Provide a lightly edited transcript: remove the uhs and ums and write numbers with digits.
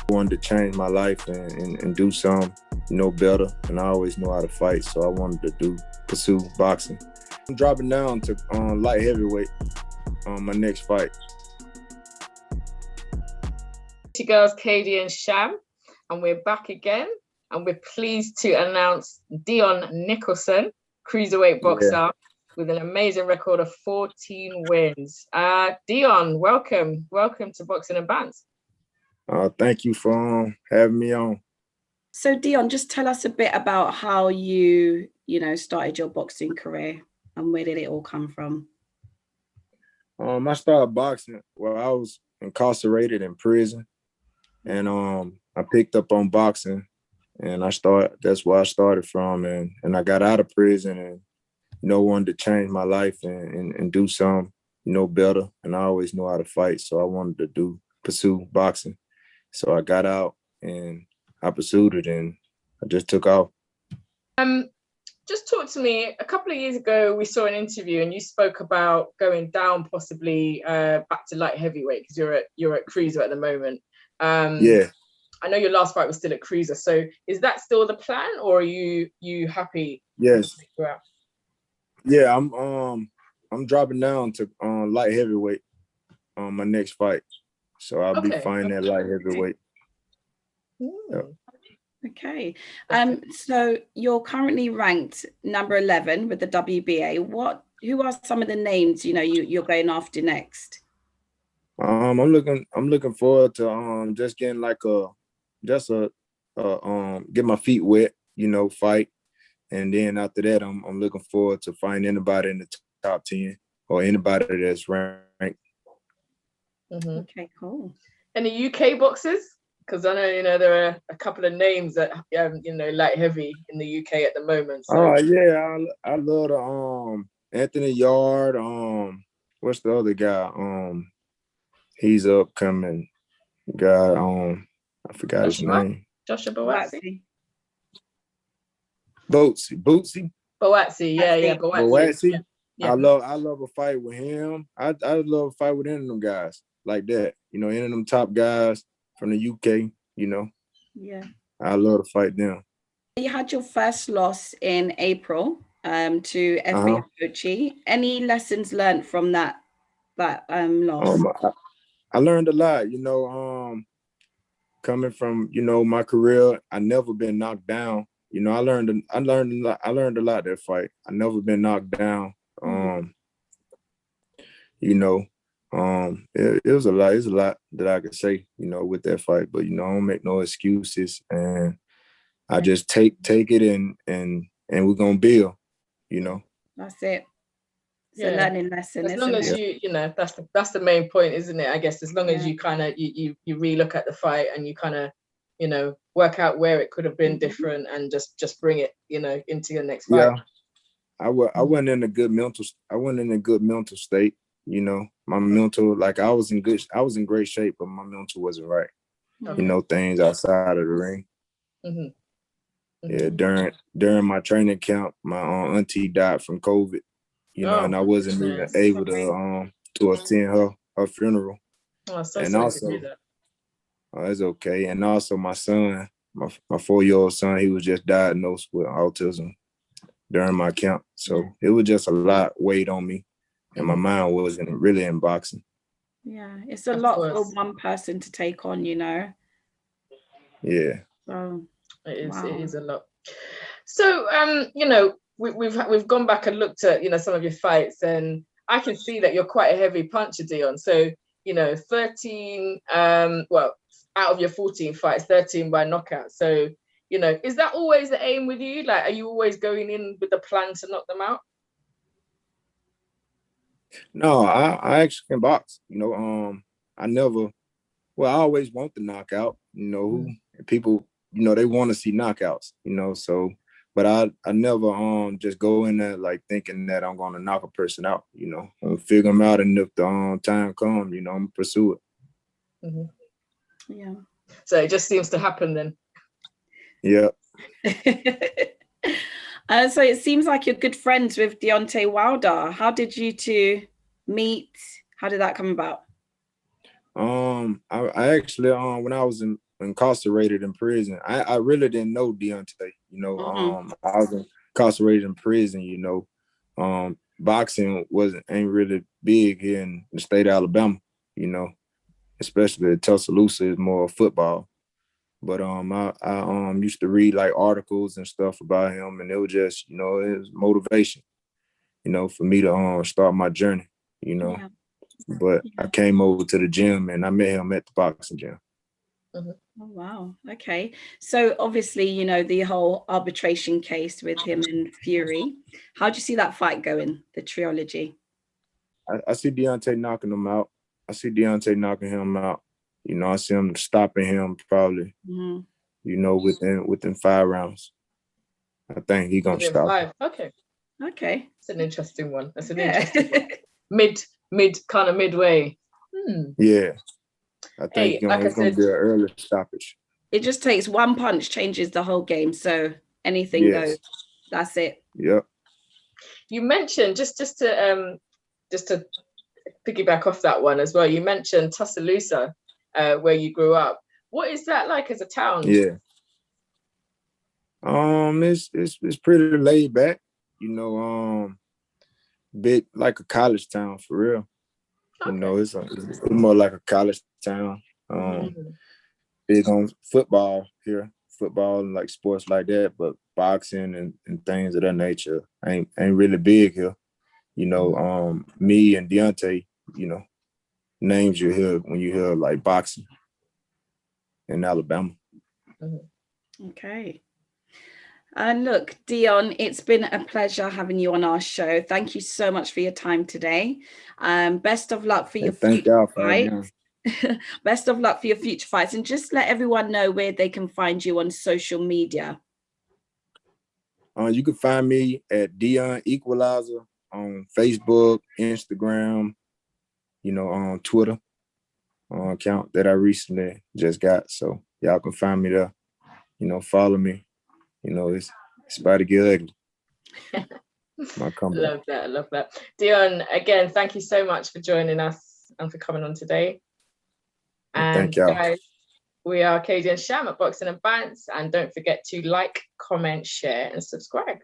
I wanted to change my life and do something, better. And I always knew how to fight, so I wanted to pursue boxing. I'm dropping down to light heavyweight on my next fight. Two girls, Katie and Sham, and we're back again. And we're pleased to announce DEON Nicholson, cruiserweight boxer, with an amazing record of 14 wins. DEON, welcome to Boxing and Bantz. Thank you for having me on. So DEON, just tell us a bit about how you started your boxing career and where did it all come from? I started boxing while I was incarcerated in prison, and I picked up on boxing, and that's where I started from, and I got out of prison and wanted to change my life and do something better, and I always knew how to fight, so I wanted to pursue boxing. So I got out and I pursued it, and I just took off. Just talk to me. A couple of years ago, we saw an interview, and you spoke about going down, possibly back to light heavyweight, because you're at cruiser at the moment. Yeah. I know your last fight was still at cruiser. So is that still the plan, or are you happy? Yes. Yeah, I'm dropping down to light heavyweight on my next fight. So I'll be fighting at light heavyweight. Yep. Okay. So you're currently ranked number 11 with the WBA. Who are some of the names you're going after next? I'm looking forward to just getting get my feet wet, fight. And then after that, I'm looking forward to fighting anybody in the top 10 or anybody that's ranked. Mm-hmm. Okay, cool. Any UK boxers? Because I know there are a couple of names that light heavy in the UK at the moment. So. Oh yeah, I love Anthony Yard. What's the other guy? He's upcoming guy. I forgot his name. Joshua Boatsi. Bootsy. Boatsi, yeah. Boatsi. Yeah. I love a fight with him. I love a fight with any of them guys like that. Any of them top guys from the UK. Yeah. I love to fight them. You had your first loss in April to Efe Ochi. Any lessons learned from that loss? I learned a lot. Coming from my career, I never been knocked down. I learned a lot that fight. I never been knocked down. It was a lot. It's a lot that I could say, with that fight. But I don't make no excuses, and I just take it and we're gonna build. That's it. It's a learning lesson. As long as that's the main point, isn't it? I guess as long as you kind of you relook at the fight and you kind of work out where it could have been different and just bring it into your next fight. Yeah, I wasn't in a good mental. I wasn't in a good mental state. My mental, I was in great shape, but my mental wasn't right. Okay. Things outside of the ring. Mm-hmm. Yeah, during my training camp, my auntie died from COVID. And I wasn't even able to attend her funeral. Oh, so sorry to do that. It's okay. And also my son, my 4-year-old son, he was just diagnosed with autism during my camp. So it was just a lot weighed on me. And my mind wasn't really in boxing. Yeah, it's a lot for one person to take on, Yeah. So it is a lot. So we've gone back and looked at some of your fights, and I can see that you're quite a heavy puncher, DEON. So 13 out of your 14 fights, 13 by knockout. So is that always the aim with you? Are you always going in with the plan to knock them out? No, I actually can box. I always want the knockout. People, they want to see knockouts. So, but I never just go in there thinking that I'm going to knock a person out. I'm gonna figure them out, and if the time comes, I'm gonna pursue it. Mm-hmm. Yeah. So it just seems to happen then. Yeah. So it seems like you're good friends with Deontay Wilder. How did you two meet? How did that come about? I actually when I was in incarcerated in prison, I really didn't know Deontay. You know, I was incarcerated in prison. You know, boxing ain't really big here in the state of Alabama. You know, especially Tuscaloosa is more football. But I used to read like articles and stuff about him, and it was just, you know, it was motivation, you know, for me to start my journey, you know. Yeah. But I came over to the gym and I met him at the boxing gym. Oh, wow. Okay. So obviously, you know, the whole arbitration case with him and Fury. How do you see that fight going, the trilogy? I see Deontay knocking him out. I see Deontay knocking him out. You know, I see him stopping him probably, you know, within 5 rounds. I think he's going to stop. 5. Okay. Okay. It's an interesting one. That's an interesting one. Midway. Yeah. I think it's going to be an early stoppage. It just takes one punch, changes the whole game. So anything goes. That's it. Yep. You mentioned, just to piggyback off that one as well, you mentioned Tuscaloosa, where you grew up. What is that like as a town? Yeah. It's pretty laid back, you know, bit like a college town for real. Okay. You know, it's more like a college town. Big on football here, football and like sports like that, but boxing and things of that nature ain't really big here. You know, me and Deontay, you know, names you hear when you hear like boxing in Alabama. Okay. And look, Deon, it's been a pleasure having you on our show. Thank you so much for your time today. Best of luck for your future fights. Best of luck for your future fights. And just let everyone know where they can find you on social media. You can find me at Deon Equalizer on Facebook, Instagram, you know, on Twitter, account that I recently just got. So y'all can find me there. You know, follow me. You know, it's about to get ugly. My comeback. Love that. Deon, again, thank you so much for joining us and for coming on today. And thank y'all. Guys, we are KD and Sham at Boxing and Bantz. And don't forget to like, comment, share, and subscribe.